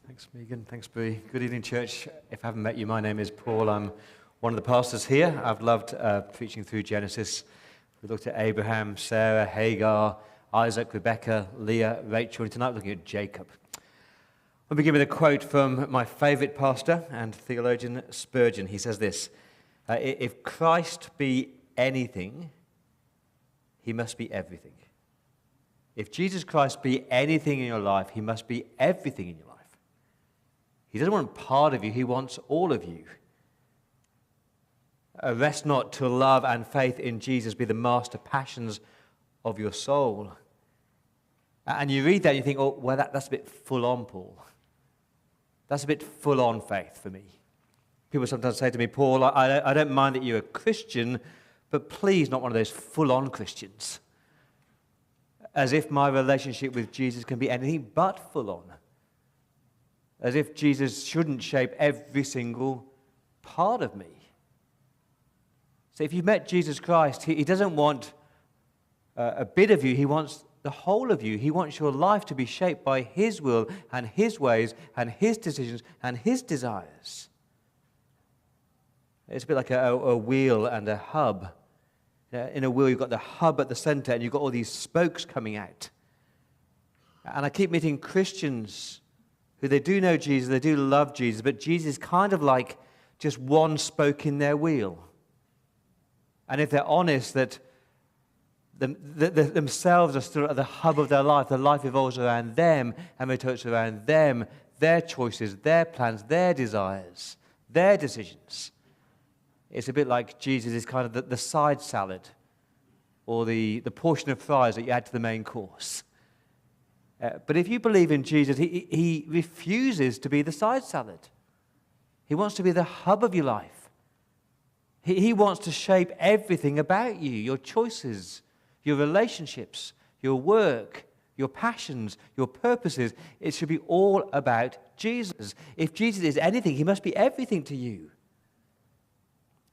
Thanks, Megan. Thanks, Bree. Good evening, church. If I haven't met you, my name is Paul. I'm one of the pastors here. I've loved preaching through Genesis. We looked at Abraham, Sarah, Hagar, Isaac, Rebecca, Leah, Rachel, and tonight we're looking at Jacob. I'll begin with a quote from my favourite pastor and theologian, Spurgeon. He says this, if Christ be anything, he must be everything. If Jesus Christ be anything in your life, he must be everything in your life. He doesn't want part of you, he wants all of you. Rest not till love and faith in Jesus be the master passions of your soul. And you read that and you think, oh, well, that's a bit full on, Paul. That's a bit full on faith for me. People sometimes say to me, Paul, I don't mind that you're a Christian, but please not one of those full on Christians. As if my relationship with Jesus can be anything but full on. As if Jesus shouldn't shape every single part of me. So if you've met Jesus Christ, he doesn't want a bit of you, he wants the whole of you. He wants your life to be shaped by his will and his ways and his decisions and his desires. It's a bit like a wheel and a hub. In a wheel, you've got the hub at the center and you've got all these spokes coming out. And I keep meeting Christians who they do know Jesus, they do love Jesus, but Jesus is kind of like just one spoke in their wheel. And if they're honest, that themselves are still at the hub of their life evolves around them and rotates around them, their choices, their plans, their desires, their decisions. It's a bit like Jesus is kind of the side salad or the portion of fries that you add to the main course. But if you believe in Jesus, he refuses to be the side salad. He wants to be the hub of your life. He wants to shape everything about you, your choices, your relationships, your work, your passions, your purposes. It should be all about Jesus. If Jesus is anything, he must be everything to you.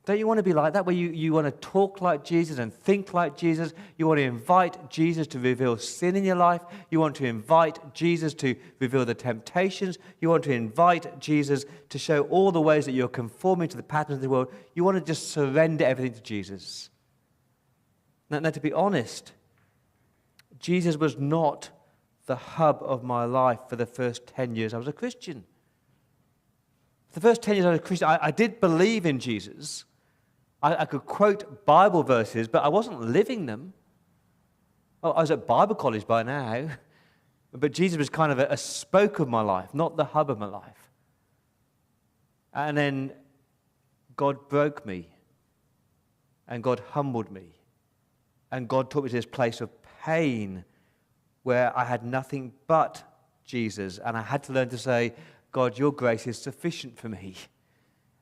Don't you want to be like that, where you want to talk like Jesus and think like Jesus? You want to invite Jesus to reveal sin in your life. You want to invite Jesus to reveal the temptations. You want to invite Jesus to show all the ways that you're conforming to the patterns of the world. You want to just surrender everything to Jesus. Now, to be honest, Jesus was not the hub of my life for the first 10 years I was a Christian. For the first 10 years I was a Christian, I did believe in Jesus. I could quote Bible verses, but I wasn't living them. Oh, I was at Bible college by now, but Jesus was kind of a spoke of my life, not the hub of my life. And then God broke me, and God humbled me, and God took me to this place of pain where I had nothing but Jesus, and I had to learn to say, God, your grace is sufficient for me.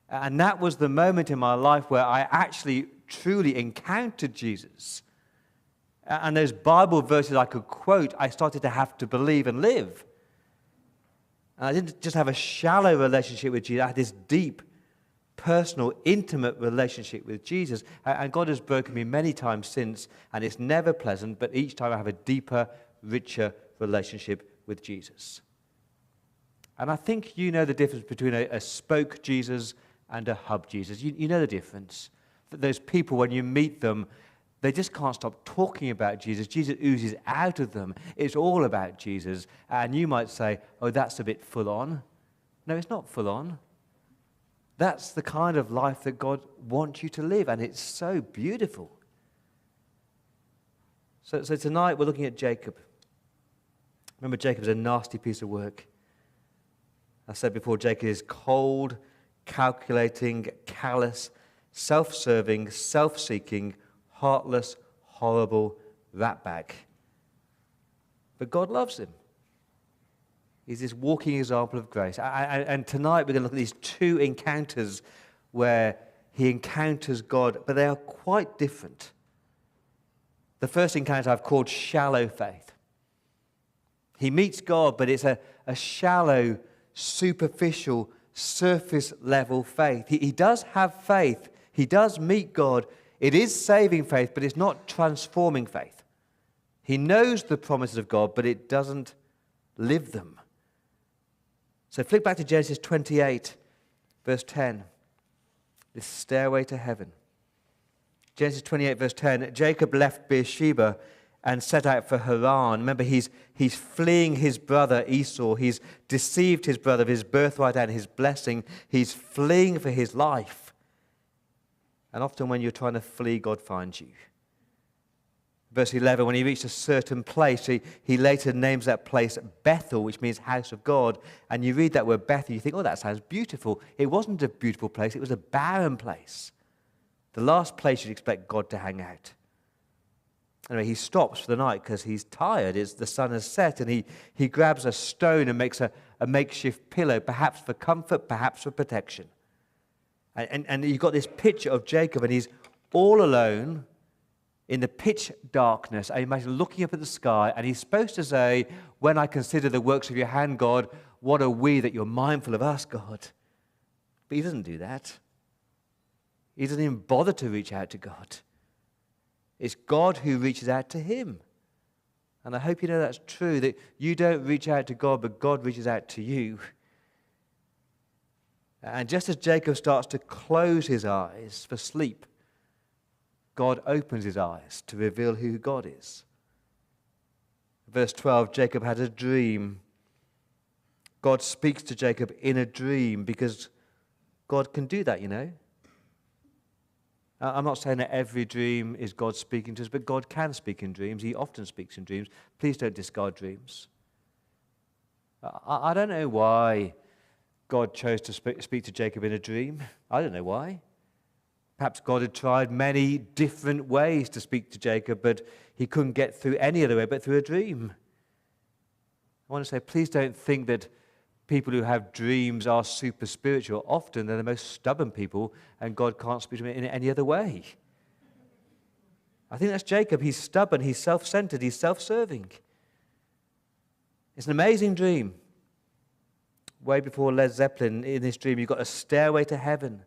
And that was the moment in my life where I actually truly encountered Jesus. And those Bible verses I could quote, I started to have to believe and live. And I didn't just have a shallow relationship with Jesus, I had this deep, personal, intimate relationship with Jesus. And God has broken me many times since, and it's never pleasant, but each time I have a deeper, richer relationship with Jesus. And I think you know the difference between a spoke Jesus and a hub Jesus. You know the difference. That those people, when you meet them, they just can't stop talking about Jesus. Jesus oozes out of them. It's all about Jesus. And you might say, oh, that's a bit full on. No, it's not full on. That's the kind of life that God wants you to live, and it's so beautiful. So tonight we're looking at Jacob. Remember, Jacob's a nasty piece of work. I said before, Jacob is cold, calculating, callous, self-serving, self-seeking, heartless, horrible ratbag. But God loves him. He's this walking example of grace. And tonight we're going to look at these two encounters where he encounters God, but they are quite different. The first encounter I've called shallow faith. He meets God, but it's a shallow, superficial, surface-level faith. He does have faith. He does meet God. It is saving faith, but it's not transforming faith. He knows the promises of God, but it doesn't live them. So flick back to Genesis 28, verse 10. This stairway to heaven. Genesis 28, verse 10. Jacob left Beersheba and set out for Haran. Remember, he's fleeing his brother Esau. He's deceived his brother of his birthright and his blessing. He's fleeing for his life. And often when you're trying to flee, God finds you. Verse 11, when he reached a certain place, he later names that place Bethel, which means house of God. And you read that word Bethel, you think, oh, that sounds beautiful. It wasn't a beautiful place, it was a barren place. The last place you'd expect God to hang out. Anyway, he stops for the night because he's tired. The sun has set, and he grabs a stone and makes a makeshift pillow, perhaps for comfort, perhaps for protection. And you've got this picture of Jacob, and he's all alone in the pitch darkness. I imagine looking up at the sky, and he's supposed to say, when I consider the works of your hand, God, what are we that you're mindful of us, God? But he doesn't do that. He doesn't even bother to reach out to God. It's God who reaches out to him. And I hope you know that's true, that you don't reach out to God, but God reaches out to you. And just as Jacob starts to close his eyes for sleep, God opens his eyes to reveal who God is. Verse 12, Jacob had a dream. God speaks to Jacob in a dream because God can do that, you know. I'm not saying that every dream is God speaking to us, but God can speak in dreams. He often speaks in dreams. Please don't discard dreams. I don't know why God chose to speak to Jacob in a dream. I don't know why. Perhaps God had tried many different ways to speak to Jacob, but he couldn't get through any other way but through a dream. I want to say, please don't think that people who have dreams are super spiritual. Often they're the most stubborn people, and God can't speak to them in any other way. I think that's Jacob. He's stubborn, he's self-centered, he's self-serving. It's an amazing dream. Way before Led Zeppelin, in this dream, you've got a stairway to heaven.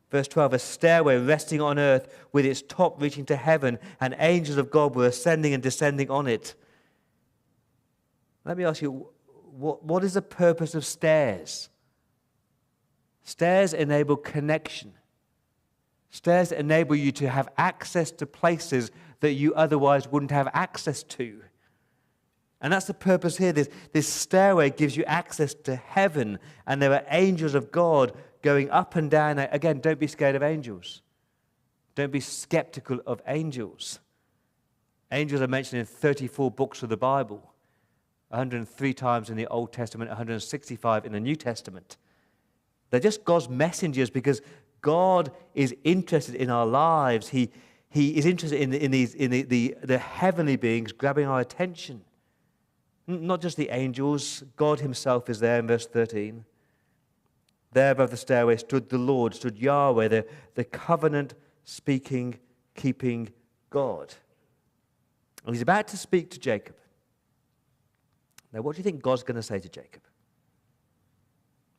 Verse 12, a stairway resting on earth with its top reaching to heaven, and angels of God were ascending and descending on it. Let me ask you, what is the purpose of stairs? Stairs enable connection. Stairs enable you to have access to places that you otherwise wouldn't have access to. And that's the purpose here. This stairway gives you access to heaven, and there are angels of God going up and down. Again, don't be scared of angels. Don't be skeptical of angels. Angels are mentioned in 34 books of the Bible, 103 times in the Old Testament, 165 in the New Testament. They're just God's messengers because God is interested in our lives. He is interested in the heavenly beings grabbing our attention. Not just the angels. God himself is there in verse 13. There above the stairway stood the Lord, stood Yahweh, the covenant-speaking, keeping God. And he's about to speak to Jacob. Now, what do you think God's going to say to Jacob?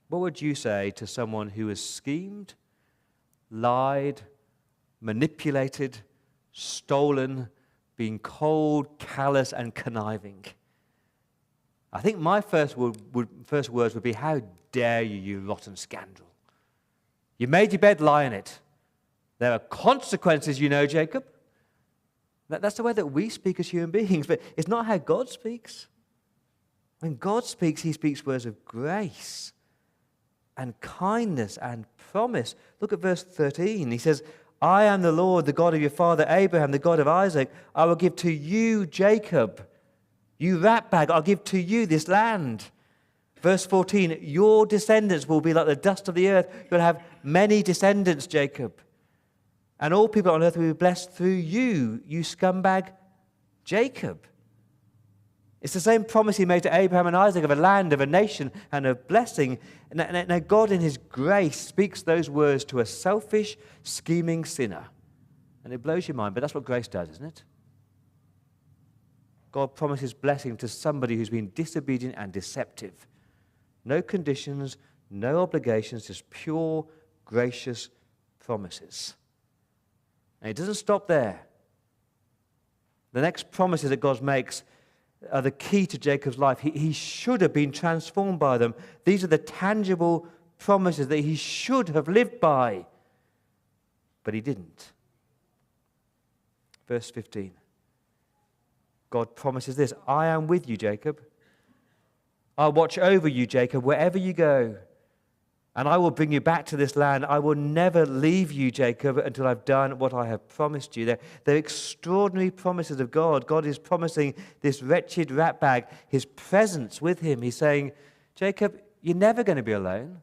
What would you say to someone who has schemed, lied, manipulated, stolen, been cold, callous, and conniving? I think my first words would be, how dare you, you rotten scoundrel. You made your bed, lie in it. There are consequences, you know, Jacob. That's the way that we speak as human beings, but it's not how God speaks. When God speaks, he speaks words of grace and kindness and promise. Look at verse 13. He says, I am the Lord, the God of your father Abraham, the God of Isaac. I will give to you, Jacob, you ratbag, I'll give to you this land. Verse 14, your descendants will be like the dust of the earth. You'll have many descendants, Jacob. And all people on earth will be blessed through you, you scumbag, Jacob. It's the same promise he made to Abraham and Isaac of a land, of a nation, and of blessing. Now God in his grace speaks those words to a selfish, scheming sinner. And it blows your mind, but that's what grace does, isn't it? God promises blessing to somebody who's been disobedient and deceptive. No conditions, no obligations, just pure, gracious promises. And it doesn't stop there. The next promises that God makes are the key to Jacob's life. He should have been transformed by them. These are the tangible promises that he should have lived by, but he didn't. Verse 15. God promises this: I am with you, Jacob. I'll watch over you, Jacob, wherever you go. And I will bring you back to this land. I will never leave you, Jacob, until I've done what I have promised you. They're extraordinary promises of God. God is promising this wretched ratbag his presence with him. He's saying, Jacob, you're never going to be alone.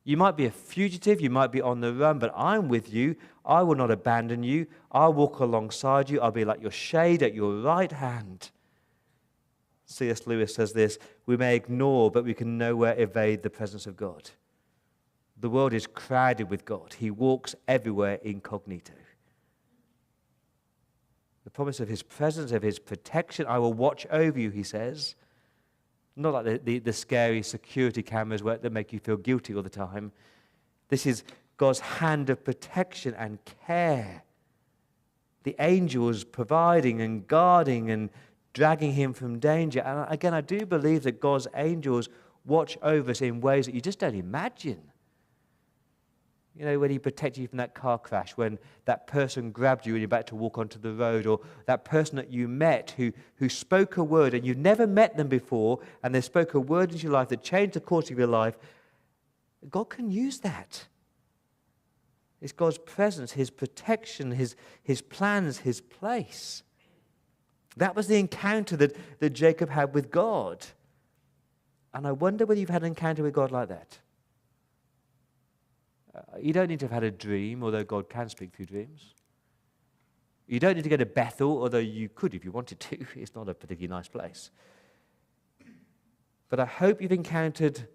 You might be a fugitive, you might be on the run, but I'm with you. I will not abandon you. I'll walk alongside you. I'll be like your shade at your right hand. C.S. Lewis says this: we may ignore, but we can nowhere evade the presence of God. The world is crowded with God. He walks everywhere incognito. The promise of his presence, of his protection: I will watch over you, he says. Not like the scary security cameras that make you feel guilty all the time. This is God's hand of protection and care. The angels providing and guarding and dragging him from danger. And again, I do believe that God's angels watch over us in ways that you just don't imagine. You know, when he protected you from that car crash, when that person grabbed you and you're about to walk onto the road, or that person that you met who spoke a word and you've never met them before, and they spoke a word into your life that changed the course of your life. God can use that. It's God's presence, his protection, his plans, his place. That was the encounter that Jacob had with God. And I wonder whether you've had an encounter with God like that. You don't need to have had a dream, although God can speak through dreams. You don't need to go to Bethel, although you could if you wanted to. It's not a particularly nice place. But I hope you've encountered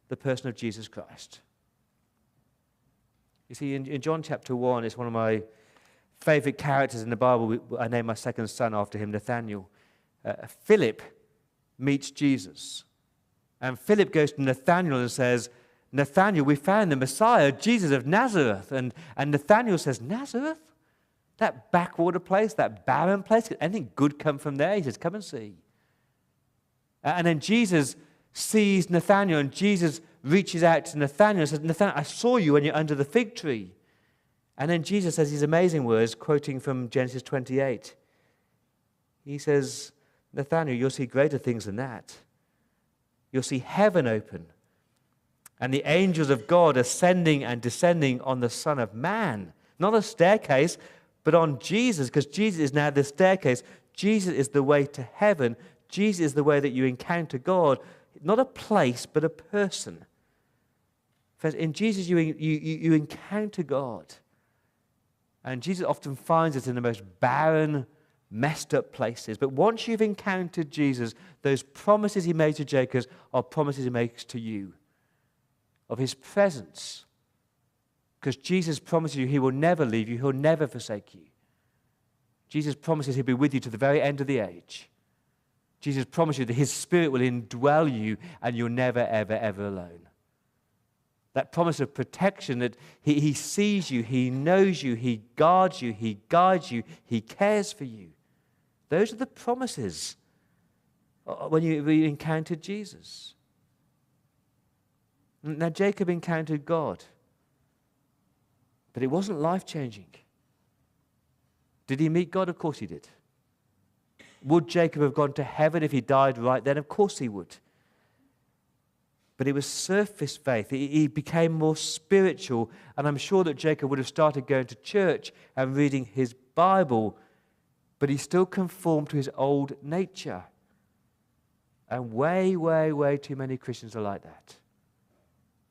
the person of Jesus Christ. You see, in John chapter 1, it's one of my favorite characters in the Bible. I named my second son after him, Nathaniel. Philip meets Jesus. And Philip goes to Nathaniel and says, Nathaniel, we found the Messiah, Jesus of Nazareth. And Nathaniel says, Nazareth? That backwater place, that barren place? Can anything good come from there? He says, come and see. And then Jesus sees Nathaniel, and Jesus reaches out to Nathaniel and says, Nathaniel, I saw you when you're under the fig tree. And then Jesus says these amazing words, quoting from Genesis 28. He says, Nathaniel, you'll see greater things than that. You'll see heaven open, and the angels of God ascending and descending on the Son of Man. Not a staircase, but on Jesus, because Jesus is now the staircase. Jesus is the way to heaven. Jesus is the way that you encounter God. Not a place, but a person. Friends, in Jesus you encounter God. And Jesus often finds us in the most barren, messed up places. But once you've encountered Jesus, those promises he made to Jacob are promises he makes to you. Of his presence. Because Jesus promises you he will never leave you, he'll never forsake you. Jesus promises he'll be with you to the very end of the age. Jesus promises you that his Spirit will indwell you and you're never, ever, ever alone. That promise of protection, that he sees you, he knows you, he guards you, he guides you, he cares for you. Those are the promises when you encountered Jesus. Now, Jacob encountered God, but it wasn't life-changing. Did he meet God? Of course he did. Would Jacob have gone to heaven if he died right then? Of course he would. But it was surface faith. He became more spiritual, and I'm sure that Jacob would have started going to church and reading his Bible, but he still conformed to his old nature. And way, way, way too many Christians are like that.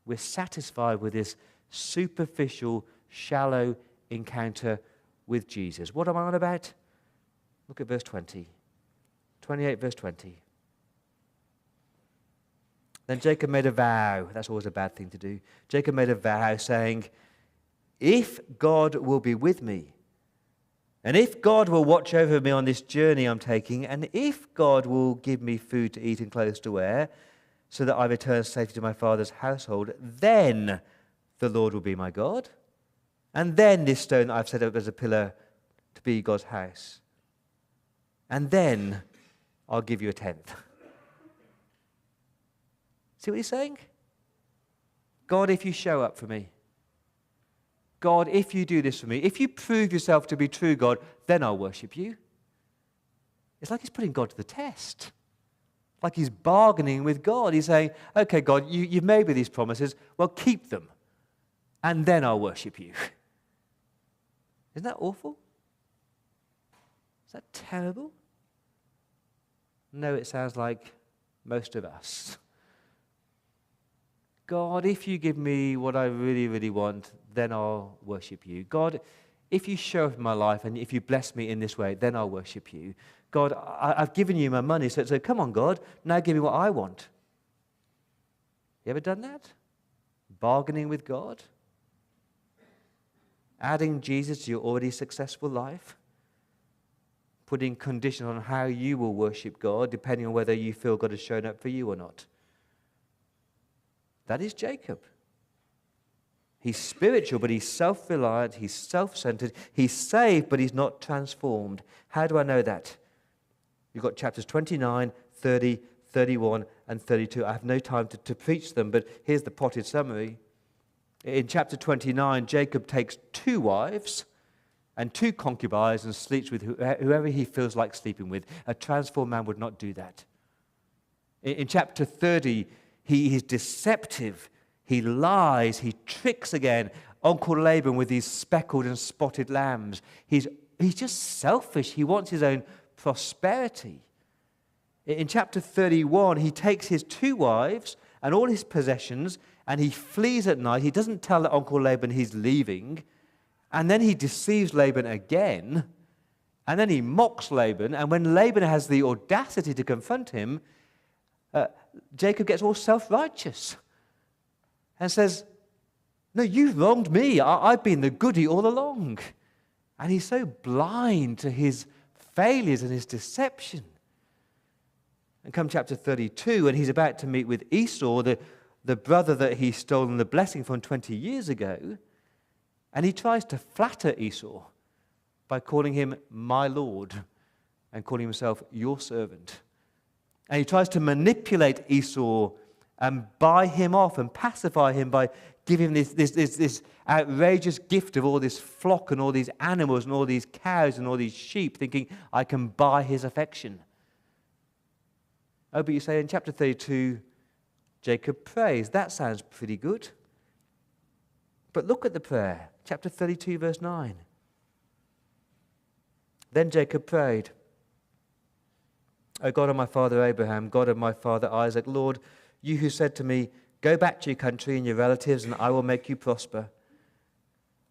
We're satisfied with this superficial, shallow encounter with Jesus. What am I on about? Look at verse 20. 28, verse 20. Then Jacob made a vow. That's always a bad thing to do. Jacob made a vow saying, if God will be with me, and if God will watch over me on this journey I'm taking, and if God will give me food to eat and clothes to wear, so that I return safely to my father's household, then the Lord will be my God. And then this stone that I've set up as a pillar to be God's house. And then I'll give you a tenth. See what he's saying? God, if you show up for me. God, if you do this for me, if you prove yourself to be true, God, then I'll worship you. It's like he's putting God to the test. Like he's bargaining with God. He's saying, okay, God, you've made me these promises. Well, keep them. And then I'll worship you. Isn't that awful? Is that terrible? No, it sounds like most of us. God, if you give me what I really, really want, then I'll worship you. God, if you show up in my life and if you bless me in this way, then I'll worship you. God, I've given you my money, so come on, God, now give me what I want. You ever done that? Bargaining with God? Adding Jesus to your already successful life? Putting conditions on how you will worship God, depending on whether you feel God has shown up for you or not. That is Jacob. He's spiritual, but he's self-reliant, he's self-centered, he's saved, but he's not transformed. How do I know that? You've got chapters 29, 30, 31, and 32. I have no time to preach them, but here's the potted summary. In chapter 29, Jacob takes 2 wives and 2 concubines and sleeps with whoever he feels like sleeping with. A transformed man would not do that. In chapter 30, he is deceptive. He lies. He tricks again Uncle Laban with these speckled and spotted lambs. He's just selfish. He wants his own prosperity. In chapter 31, he takes his 2 wives and all his possessions and he flees at night. He doesn't tell Uncle Laban he's leaving. And then he deceives Laban again. And then he mocks Laban. And when Laban has the audacity to confront him, Jacob gets all self-righteous and says, no, you've wronged me. I've been the goody all along. And he's so blind to his failures and his deception. And come chapter 32, and he's about to meet with Esau, the brother that he's stolen the blessing from 20 years ago. And he tries to flatter Esau by calling him my Lord and calling himself your servant. And he tries to manipulate Esau and buy him off and pacify him by giving him this outrageous gift of all this flock and all these animals and all these cows and all these sheep, thinking, I can buy his affection. Oh, but you say in chapter 32, Jacob prays. That sounds pretty good. But look at the prayer. Chapter 32, verse 9. Then Jacob prayed, O God of my father Abraham, God of my father Isaac, Lord, you who said to me, go back to your country and your relatives, and I will make you prosper.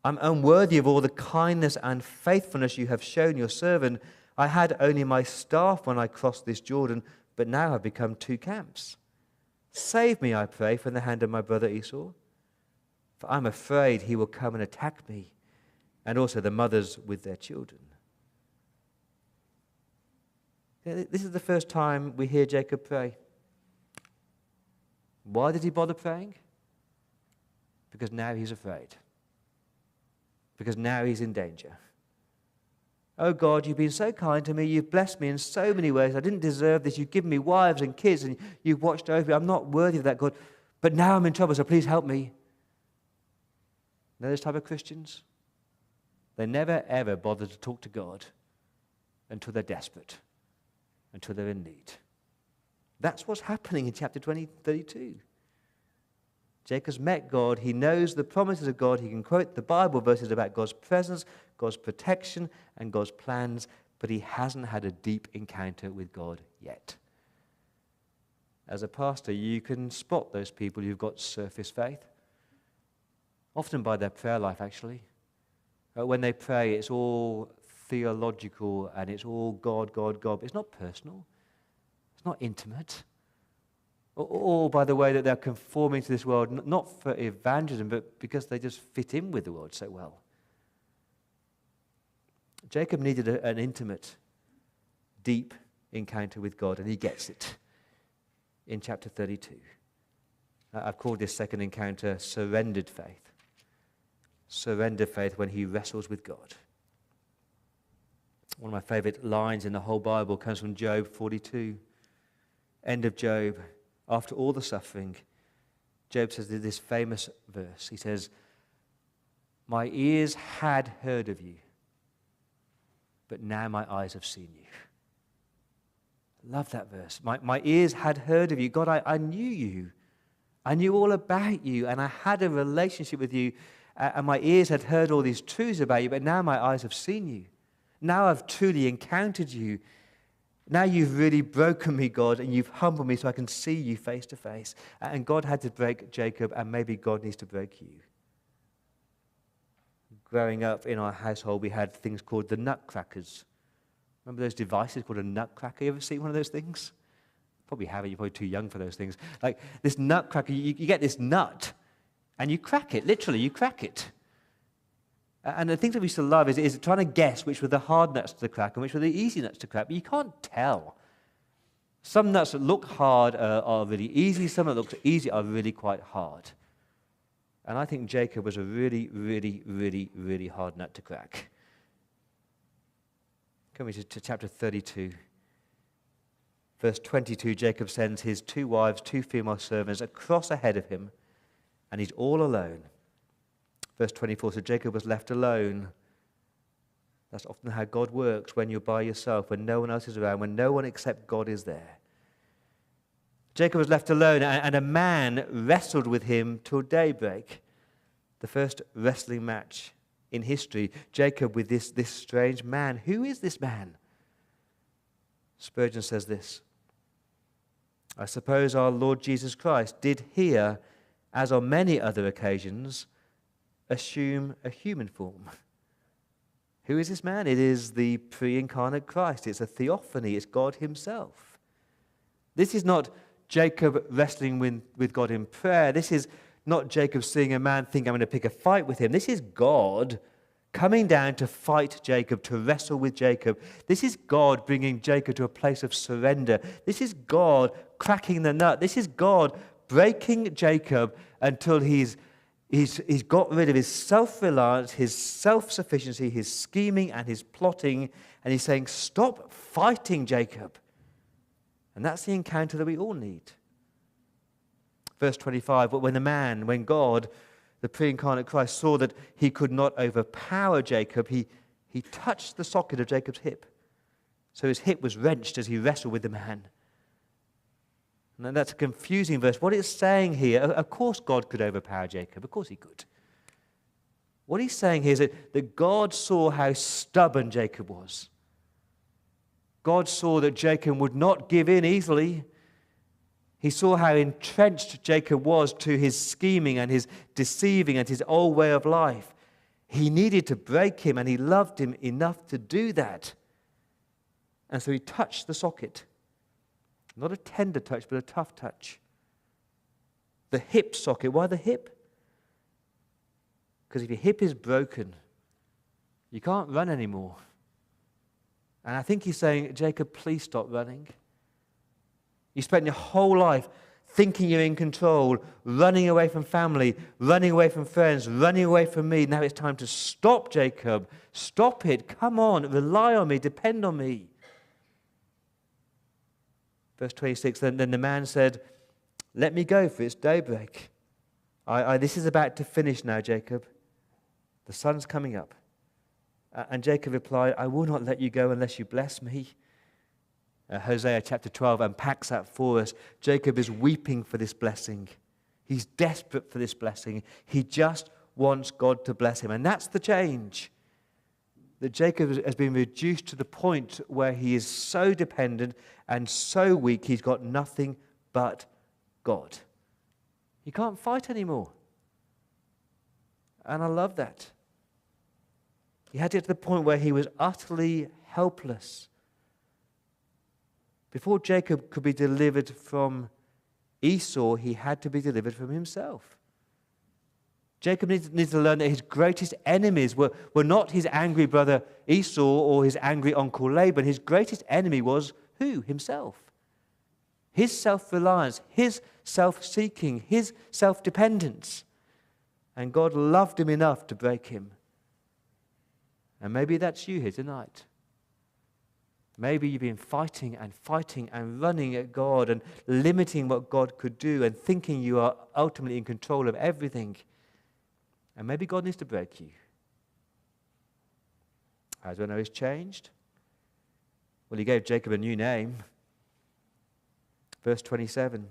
I'm unworthy of all the kindness and faithfulness you have shown your servant. I had only my staff when I crossed this Jordan, but now I've become 2 camps. Save me, I pray, from the hand of my brother Esau, for I'm afraid he will come and attack me, and also the mothers with their children. This is the first time we hear Jacob pray. Why did he bother praying? Because now he's afraid. Because now he's in danger. Oh God, you've been so kind to me. You've blessed me in so many ways. I didn't deserve this. You've given me wives and kids, and you've watched over me. I'm not worthy of that, God. But now I'm in trouble, so please help me. Know those type of Christians? They never, ever bother to talk to God until they're desperate, until they're in need. That's what's happening in chapter 32. Jacob's met God. He knows the promises of God. He can quote the Bible verses about God's presence, God's protection, and God's plans, but he hasn't had a deep encounter with God yet. As a pastor, you can spot those people who've got surface faith, often by their prayer life, actually. When they pray, it's all theological and it's all God, God, God. It's not personal. It's not intimate. Or by the way that they're conforming to this world, not for evangelism, but because they just fit in with the world so well. Jacob needed an intimate, deep encounter with God, and he gets it in chapter 32. I've called this second encounter surrendered faith. Surrendered faith when he wrestles with God. One of my favorite lines in the whole Bible comes from Job 42. End of Job. After all the suffering, Job says this famous verse. He says, "My ears had heard of you, but now my eyes have seen you." I love that verse. My ears had heard of you. God, I knew you. I knew all about you, and I had a relationship with you, and my ears had heard all these truths about you, but now my eyes have seen you. Now I've truly encountered you. Now you've really broken me, God, and you've humbled me so I can see you face to face. And God had to break Jacob, and maybe God needs to break you. Growing up in our household, we had things called the nutcrackers. Remember those devices called a nutcracker? You ever seen one of those things? Probably haven't. You're probably too young for those things. Like this nutcracker, you get this nut, and you crack it. Literally, you crack it. And the things that we used to love is trying to guess which were the hard nuts to crack and which were the easy nuts to crack. But you can't tell. Some nuts that look hard are really easy. Some that look easy are really quite hard. And I think Jacob was a really, really, really, really hard nut to crack. Coming to chapter 32. Verse 22, Jacob sends his 2 wives, 2 female servants across ahead of him, and he's all alone. Verse 24, so Jacob was left alone. That's often how God works, when you're by yourself, when no one else is around, when no one except God is there. Jacob was left alone, and a man wrestled with him till daybreak. The first wrestling match in history. Jacob with this strange man. Who is this man? Spurgeon says this: I suppose our Lord Jesus Christ did here, as on many other occasions, assume a human form. Who is this man? It is the pre-incarnate Christ. It's a theophany. It's God himself. This is not Jacob wrestling with God in prayer. This is not Jacob seeing a man think, I'm going to pick a fight with him. This is God coming down to fight Jacob, to wrestle with Jacob. This is God bringing Jacob to a place of surrender. This is God cracking the nut. This is God breaking Jacob until he's got rid of his self-reliance, his self-sufficiency, his scheming and his plotting, and he's saying, stop fighting, Jacob. And that's the encounter that we all need. Verse 25, but when God, the pre-incarnate Christ, saw that he could not overpower Jacob, he touched the socket of Jacob's hip. So his hip was wrenched as he wrestled with the man. And that's a confusing verse. What it's saying here, of course God could overpower Jacob. Of course he could. What he's saying here is that God saw how stubborn Jacob was. God saw that Jacob would not give in easily. He saw how entrenched Jacob was to his scheming and his deceiving and his old way of life. He needed to break him, and he loved him enough to do that. And so he touched the socket. Not a tender touch, but a tough touch. The hip socket. Why the hip? Because if your hip is broken, you can't run anymore. And I think he's saying, Jacob, please stop running. You spent your whole life thinking you're in control, running away from family, running away from friends, running away from me. Now it's time to stop, Jacob. Stop it. Come on. Rely on me. Depend on me. Verse 26, then the man said, let me go, for it's daybreak. This is about to finish now, Jacob. The sun's coming up. And Jacob replied, I will not let you go unless you bless me. Hosea chapter 12 unpacks that for us. Jacob is weeping for this blessing. He's desperate for this blessing. He just wants God to bless him. And that's the change. That Jacob has been reduced to the point where he is so dependent and so weak, he's got nothing but God. He can't fight anymore. And I love that. He had to get to the point where he was utterly helpless. Before Jacob could be delivered from Esau, he had to be delivered from himself. Jacob needs to learn that his greatest enemies were not his angry brother Esau or his angry uncle Laban. His greatest enemy was who? Himself. His self-reliance, his self-seeking, his self-dependence. And God loved him enough to break him. And maybe that's you here tonight. Maybe you've been fighting and running at God and limiting what God could do and thinking you are ultimately in control of everything. And maybe God needs to break you. How do I know he's changed? Well, he gave Jacob a new name. Verse 27.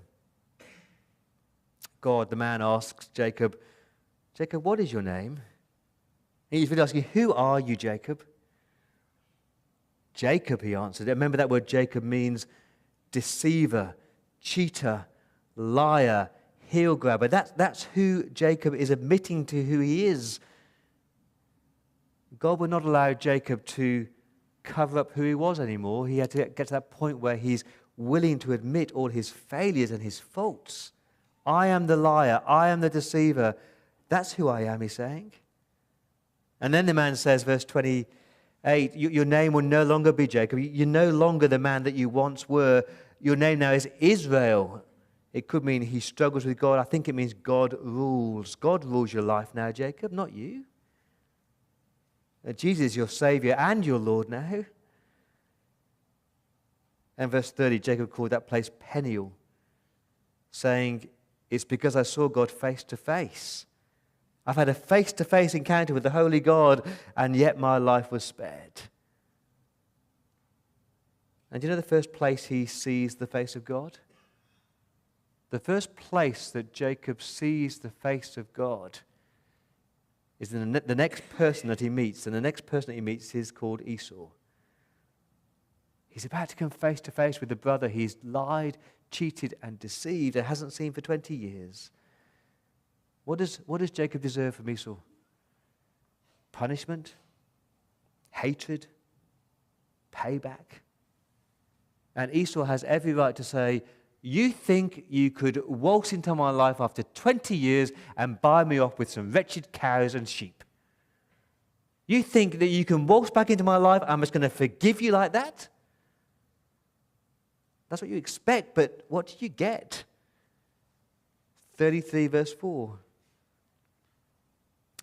God, the man, asks Jacob, Jacob, what is your name? He's really asking, who are you, Jacob? Jacob, he answered. Remember that word Jacob means deceiver, cheater, liar, heel grabber. That's who Jacob is admitting to who he is. God would not allow Jacob to cover up who he was anymore. He had to get to that point where he's willing to admit all his failures and his faults. I am the liar. I am the deceiver. That's who I am, he's saying. And then the man says, verse 28, your name will no longer be Jacob. You're no longer the man that you once were. Your name now is Israel. It could mean he struggles with God. I think it means God rules. God rules your life now, Jacob, not you. Jesus is your Savior and your Lord now. And verse 30, Jacob called that place Peniel, saying, it's because I saw God face to face. I've had a face-to-face encounter with the Holy God, and yet my life was spared. And do you know the first place he sees the face of God? The first place that Jacob sees the face of God is in the next person that he meets, and the next person that he meets is called Esau. He's about to come face to face with the brother he's lied, cheated, and deceived and hasn't seen for 20 years. What does Jacob deserve from Esau? Punishment? Hatred? Payback? And Esau has every right to say, you think you could waltz into my life after 20 years and buy me off with some wretched cows and sheep? You think that you can waltz back into my life, I'm just going to forgive you like that? That's what you expect, but what do you get? 33 verse 4.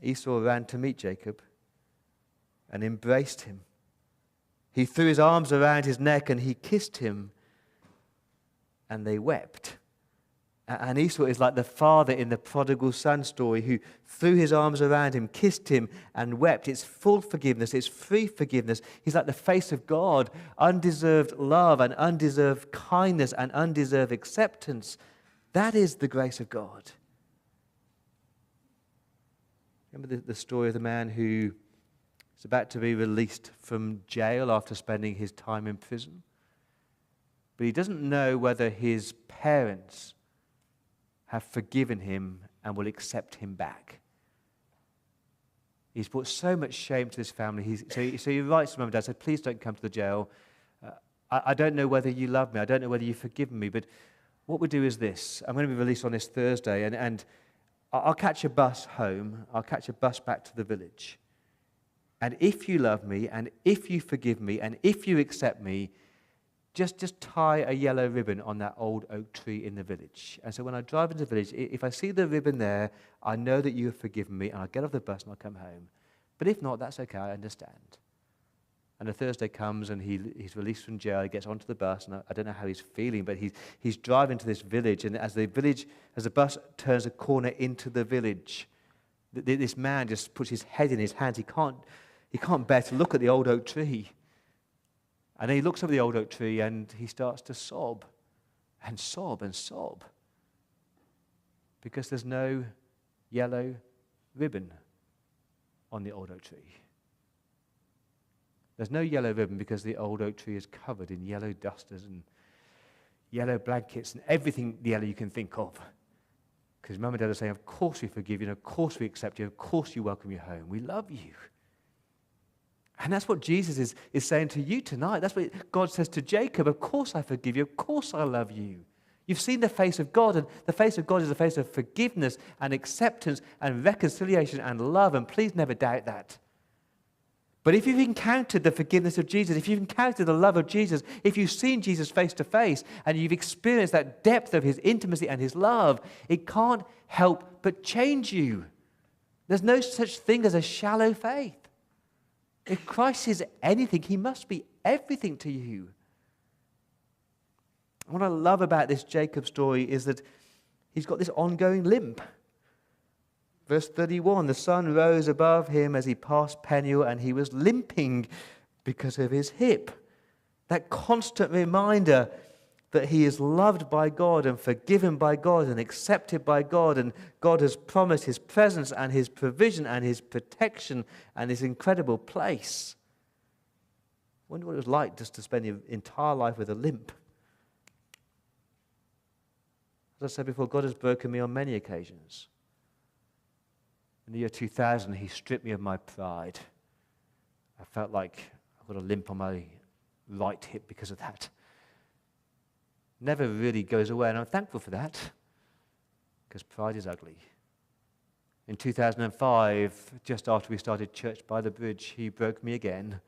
Esau ran to meet Jacob and embraced him. He threw his arms around his neck and he kissed him, and they wept. And Esau is like the father in the prodigal son story who threw his arms around him, kissed him, and wept. It's full forgiveness. It's free forgiveness. He's like the face of God, undeserved love and undeserved kindness and undeserved acceptance. That is the grace of God. Remember the story of the man who is about to be released from jail after spending his time in prison? But he doesn't know whether his parents have forgiven him and will accept him back. He's brought so much shame to this family. So he writes to mum and dad, said, please don't come to the jail. I don't know whether you love me. I don't know whether you've forgiven me. But what we do is this. I'm going to be released on this Thursday, and I'll catch a bus home. I'll catch a bus back to the village. And if you love me, and if you forgive me, and if you accept me, just tie a yellow ribbon on that old oak tree in the village. And so when I drive into the village, if I see the ribbon there, I know that you have forgiven me, and I'll get off the bus and I'll come home. But if not, that's okay, I understand. And a Thursday comes and he's released from jail, he gets onto the bus, and I don't know how he's feeling, but he's driving to this village, and as the bus turns a corner into the village, this man just puts his head in his hands. He can't bear to look at the old oak tree. And then he looks up at the old oak tree and he starts to sob and sob and sob because there's no yellow ribbon on the old oak tree. There's no yellow ribbon because the old oak tree is covered in yellow dusters and yellow blankets and everything yellow you can think of. Because mum and dad are saying, of course we forgive you, and of course we accept you, of course you welcome you home. We love you. And that's what Jesus is saying to you tonight. That's what God says to Jacob. Of course I forgive you. Of course I love you. You've seen the face of God, and the face of God is the face of forgiveness and acceptance and reconciliation and love, and please never doubt that. But if you've encountered the forgiveness of Jesus, if you've encountered the love of Jesus, if you've seen Jesus face to face, and you've experienced that depth of his intimacy and his love, it can't help but change you. There's no such thing as a shallow faith. If Christ is anything, he must be everything to you. What I love about this Jacob story is that he's got this ongoing limp. Verse 31, the sun rose above him as he passed Peniel, and he was limping because of his hip. That constant reminder that he is loved by God and forgiven by God and accepted by God, and God has promised his presence and his provision and his protection and his incredible place. I wonder what it was like just to spend your entire life with a limp. As I said before, God has broken me on many occasions. In the year 2000, he stripped me of my pride. I felt like I've got a limp on my right hip because of that. Never really goes away, and I'm thankful for that, because pride is ugly. In 2005, just after we started Church by the Bridge, he broke me again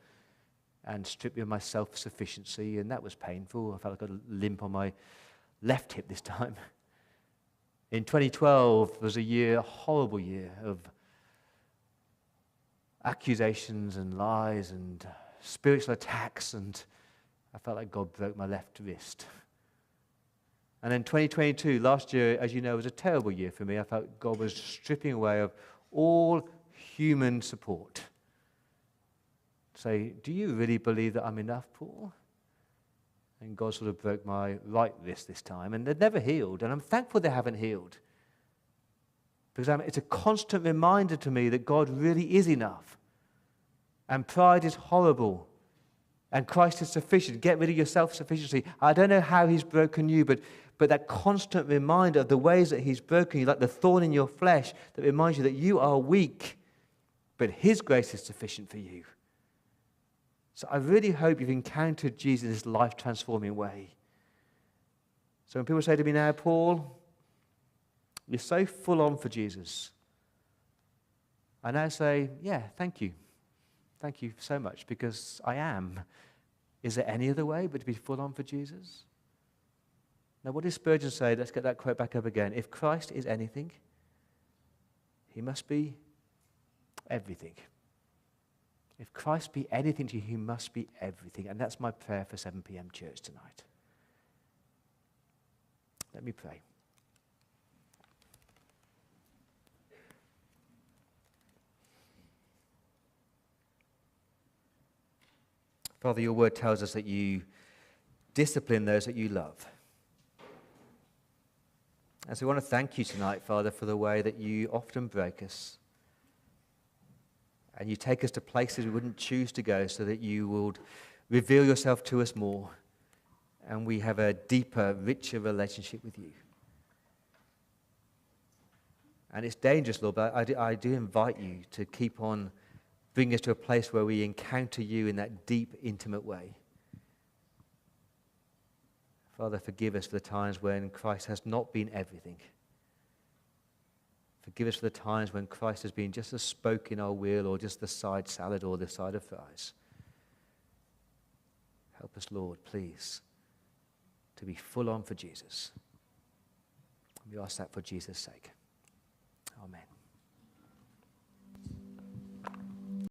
and stripped me of my self-sufficiency, and that was painful. I felt like I got a limp on my left hip this time. In 2012 was a horrible year of accusations and lies and spiritual attacks, and I felt like God broke my left wrist. And then 2022, last year, as you know, was a terrible year for me. I felt God was stripping away of all human support. Say, do you really believe that I'm enough, Paul? And God sort of broke my right wrist this time, and they've never healed, and I'm thankful they haven't healed. Because it's a constant reminder to me that God really is enough. And pride is horrible. And Christ is sufficient. Get rid of your self-sufficiency. I don't know how he's broken you, but that constant reminder of the ways that he's broken you, like the thorn in your flesh, that reminds you that you are weak, but his grace is sufficient for you. So I really hope you've encountered Jesus in this life-transforming way. So when people say to me now, Paul, you're so full on for Jesus, I now say, yeah, thank you. Thank you so much, because I am. Is there any other way but to be full on for Jesus? Now, what did Spurgeon say? Let's get that quote back up again. If Christ is anything, he must be everything. If Christ be anything to you, he must be everything. And that's my prayer for 7 p.m. church tonight. Let me pray. Father, your word tells us that you discipline those that you love. And so we want to thank you tonight, Father, for the way that you often break us. And you take us to places we wouldn't choose to go, so that you would reveal yourself to us more. And we have a deeper, richer relationship with you. And it's dangerous, Lord, but I do invite you to keep on bringing us to a place where we encounter you in that deep, intimate way. Father, forgive us for the times when Christ has not been everything. Forgive us for the times when Christ has been just a spoke in our wheel, or just the side salad or the side of fries. Help us, Lord, please, to be full on for Jesus. We ask that for Jesus' sake. Amen.